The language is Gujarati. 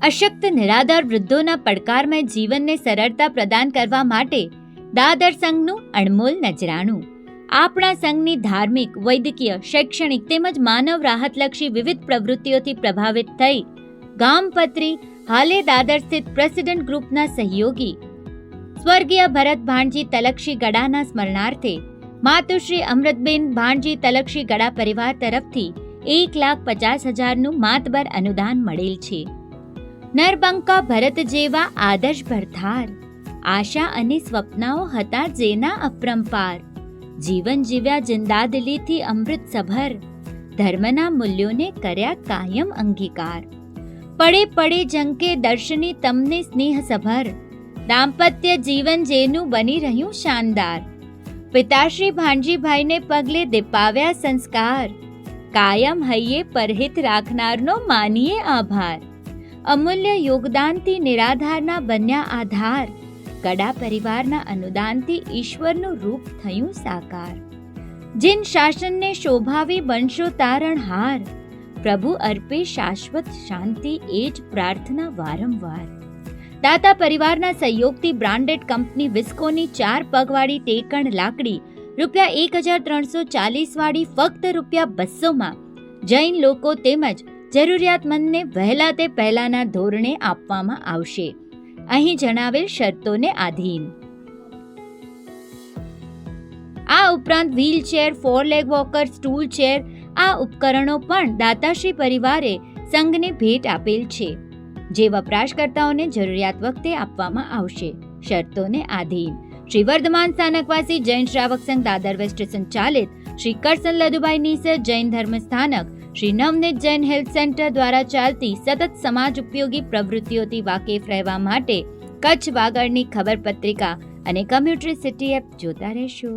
અશક્ત નિરાધાર વૃદ્ધોના પડકારમય જીવનને સરળતા પ્રદાન કરવા માટે દાદર સંઘનું અણમોલ નજરાણું. આપણા સંઘની ધાર્મિક, વૈદ્યકીય, શૈક્ષણિક તેમજ માનવ રાહતલક્ષી વિવિધ પ્રવૃત્તિઓથી પ્રભાવિત થઈ ગામપત્રી હાલે દાદર સ્થિત પ્રેસિડેન્ટ ગ્રુપના સહયોગી સ્વર્ગીય ભરત ભાણજી તલક્ષી ગડાના સ્મરણાર્થે માતુશ્રી અમૃતબેન ભાણજી તલક્ષી ગડા પરિવાર તરફથી 1,50,000નું માતબર અનુદાન મળેલ છે. નરબંકા ભરત જેવા આદર્શ ભરથાર, આશા અને સ્વપ્નાઓ હતા જેના અપરંપાર. જીવન જીવ્યા જિંદાદિલીથી અમૃત સભર, ધર્મના મૂલ્યોને કર્યા કાયમ અંગીકાર. પડે પડે જંકે દર્શની તમને સ્નેહ સભર, દાંપત્ય જીવન જેનું બની રહ્યું શાનદાર. પિતાશ્રી ભાણજીભાઈને પગલે દીપાવ્યા સંસ્કાર, કાયમ હૈયે પરહિત રાખનારનો માનીએ આભાર. અમૂલ્ય યોગદાનથી નિરાધારના બન્યા આધાર, ગડા પરિવારના અનુદાનથી ઈશ્વરનું રૂપ થયું સાકાર. જીન શાસનને શોભાવી બનશો તારણહાર, પ્રભુ અર્પે શાશ્વત શાંતિ એ જ પ્રાર્થના વારંવાર. દાતા પરિવારના સહયોગથી બ્રાન્ડેડ કંપની વિસ્કોની 4 પગવાળી ટેકણ લાકડી ₹1,340 વાળી ફક્ત ₹200માં જૈન લોકો તેમજ જરૂરિયાતમંદને વહેલા તે પહેલાના ધોરણે આપવામાં આવશે, અહીં જણાવેલ શરતોને આધીન. આ ઉપરાંત wheelchair, 4 leg walker, stool chair આ ઉપકરણો પણ દાતાશ્રી પરિવારે સંઘને ભેટ આપેલ છે, જે વપરાશકર્તાઓને જરૂરિયાત વખતે આપવામાં આવશે, શરતોને આધીન. શ્રી વર્ધમાન સ્થાનકવાસી જૈન શ્રાવક સંઘ દાદર વેસ્ટ સંચાલિત શ્રી કરસન લદુભાઈ નીસર જૈન ધર્મ સ્થાનક શ્રી નવનીત જૈન હેલ્થ સેન્ટર દ્વારા ચાલતી સતત સમાજ ઉપયોગી પ્રવૃત્તિઓથી વાકેફ રહેવા માટે કચ્છ વાગડની ખબર પત્રિકા અને કમ્યુનિટી સિટી એપ જોતા રહેશો.